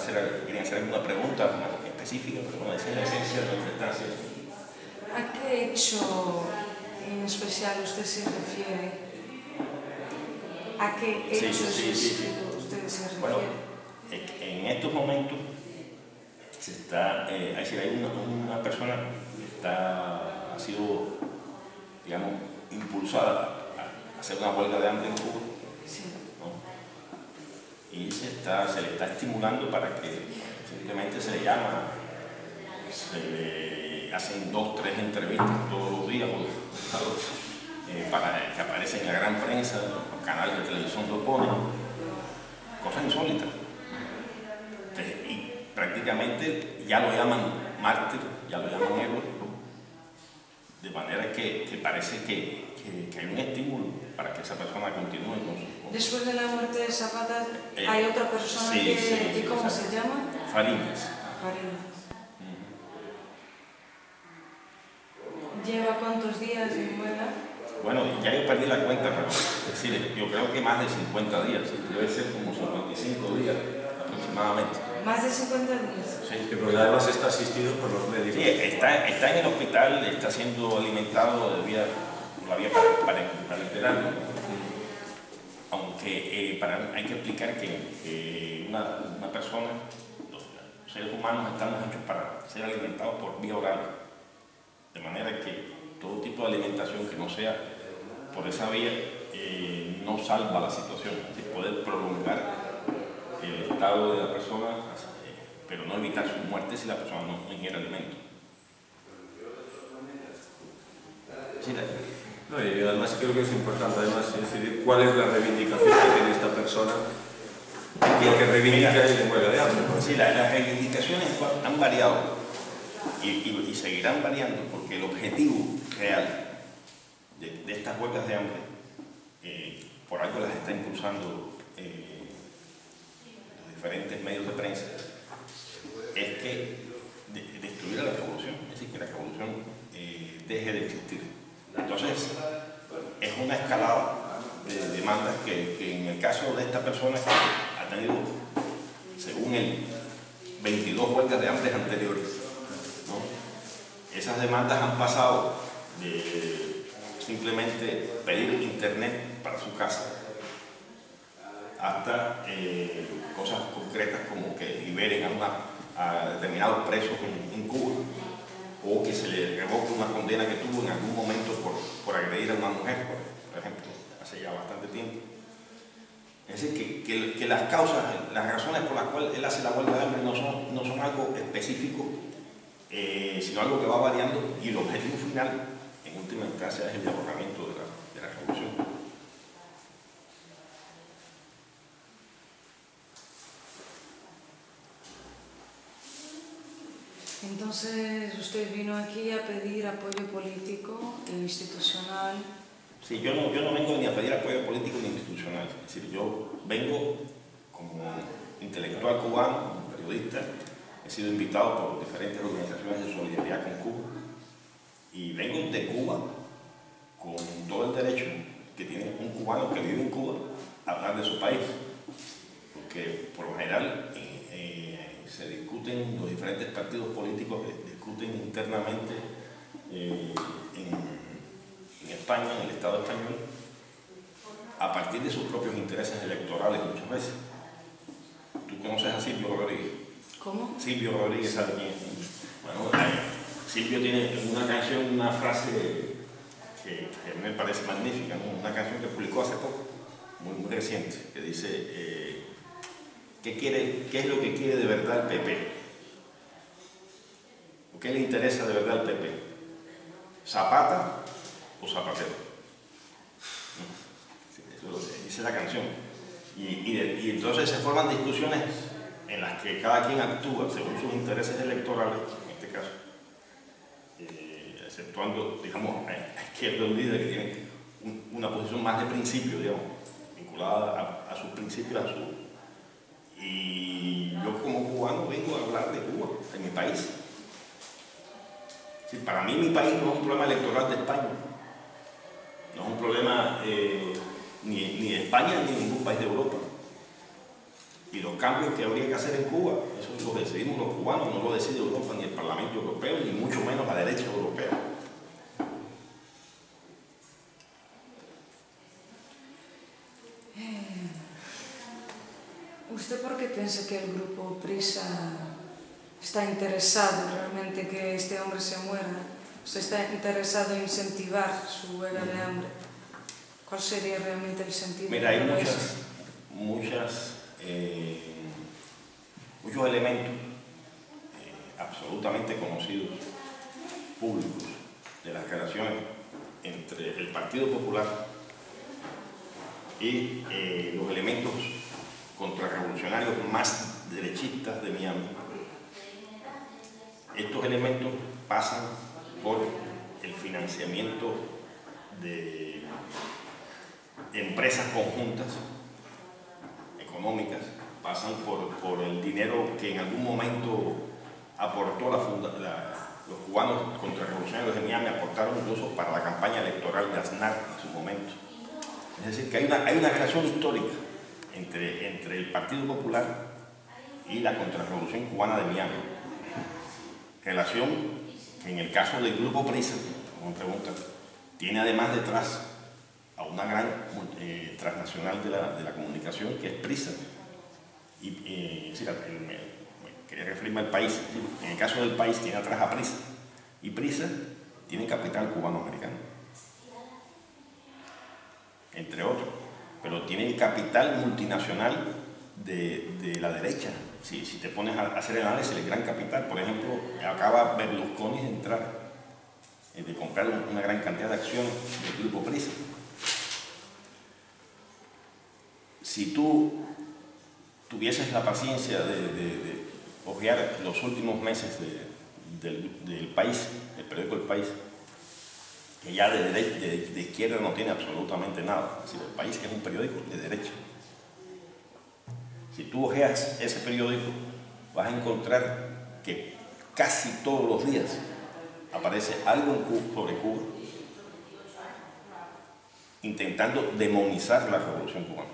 quieren hacer alguna pregunta específica, pero bueno, esa es la esencia de nuestra estancia. ¿A qué hecho en especial usted se refiere? ¿A qué hecho usted se refiere? Bueno, en estos momentos hay una persona que ha sido, digamos, impulsada a hacer una huelga de hambre en Cuba. Sí. ¿No? Y se le está estimulando para que simplemente se le llama, se le hacen 2 o 3 entrevistas todos los días para que aparecen en la gran prensa, los canales de televisión lo ponen, cosas insólitas. Y prácticamente ya lo llaman mártir, ya lo llaman héroe, de manera que parece que hay un estímulo para que esa persona continúe con su... Después de la muerte de Zapata, ¿hay otra persona ¿y cómo se llama? Fariñas. ¿Lleva cuántos días en huelga? Bueno, ya yo perdí la cuenta, pero es decir, yo creo que más de 50 días, debe ser como 55 días aproximadamente. ¿Más de 50 días? Sí, pero además está asistido por los médicos. Sí, está en el hospital, está siendo alimentado por la vía parenteral. Aunque hay que explicar que una persona, los seres humanos estamos hechos para ser alimentados por vía oral. De manera que todo tipo de alimentación que no sea por esa vía no salva la situación. Se puede prolongar el estado de la persona, pero no evitar su muerte si la persona no ingiere alimento. Sí, no, y además creo que es importante decidir cuál es la reivindicación que tiene esta persona que reivindica en huelga de hambre. Sí, las reivindicaciones han variado y seguirán variando, porque el objetivo real de estas huelgas de hambre, por algo las está impulsando los diferentes medios de prensa, es que destruir a la revolución, es decir, que la revolución deje de existir. Entonces, es una escalada de demandas que en el caso de esta persona ha tenido, según él, 22 huelgas de hambre anteriores, ¿no? Esas demandas han pasado de simplemente pedir internet para su casa hasta cosas concretas como que liberen a determinados presos en Cuba, o que se le revoque una condena que tuvo en algún momento por agredir a una mujer, por ejemplo, hace ya bastante tiempo. Es decir, que las causas, las razones por las cuales él hace la huelga de hambre no son algo específico, sino algo que va variando, y el objetivo final, en última instancia, es el derrocamiento de la revolución. Entonces, usted vino aquí a pedir apoyo político e institucional. Sí, yo no vengo ni a pedir apoyo político ni institucional. Es decir, yo vengo como intelectual cubano, como periodista. He sido invitado por diferentes organizaciones de solidaridad con Cuba. Y vengo de Cuba con todo el derecho que tiene un cubano que vive en Cuba a hablar de su país. Porque por lo general se discuten, los diferentes partidos políticos discuten internamente en España, en el Estado español, a partir de sus propios intereses electorales muchas veces. ¿Tú conoces a Silvio Rodríguez? ¿Cómo? Silvio Rodríguez, ¿sabe quién es? Bueno, Silvio tiene una canción, una frase que me parece magnífica, ¿no? Una canción que publicó hace poco, muy reciente, que dice ¿qué es lo que quiere de verdad el PP? ¿O qué le interesa de verdad al PP? ¿Zapata o Zapatero? Eso dice la canción. Y entonces se forman discusiones en las que cada quien actúa según sus intereses electorales, en este caso, exceptuando, digamos, a Izquierda Unida, que tiene una posición más de principio, digamos, vinculada a sus principios, y yo como cubano vengo a hablar de Cuba, de mi país. Sí, para mí mi país no es un problema electoral de España, no es un problema ni de España ni de ningún país de Europa. Y lo los cambios que habría que hacer en Cuba, eso lo decidimos los cubanos, no lo decide Europa ni el Parlamento Europeo, ni mucho menos la derecha europea. ¿Usted por qué piensa que el grupo Prisa está interesado realmente que este hombre se muera? ¿Usted está interesado en incentivar su huelga de hambre? ¿Cuál sería realmente el sentido? Mira, hay muchos elementos absolutamente conocidos, públicos, de las relaciones entre el Partido Popular y los elementos contrarrevolucionarios más derechistas de Miami. Estos elementos pasan por el financiamiento de empresas conjuntas económicas, pasan por el dinero que en algún momento aportó los cubanos contrarrevolucionarios de Miami, aportaron incluso para la campaña electoral de Aznar en su momento. Es decir, que hay una relación histórica entre el Partido Popular y la contrarrevolución cubana de Miami. Relación que en el caso del grupo Prisa, como me preguntan, tiene además detrás a una gran transnacional de la comunicación que es Prisa. Quería referirme al país. En el caso del país tiene atrás a Prisa. Y Prisa tiene capital cubano-americano, entre otros. Pero tiene capital multinacional de la derecha. Si te pones a hacer el análisis, el gran capital, por ejemplo, acaba Berlusconi de entrar, de comprar una gran cantidad de acciones del grupo Prisa. Si tú tuvieses la paciencia de ojear los últimos meses del país, del periódico El País, que ya de izquierda no tiene absolutamente nada, es decir, El País que es un periódico de derecha. Si tú ojeas ese periódico, vas a encontrar que casi todos los días aparece algo sobre Cuba intentando demonizar la revolución cubana.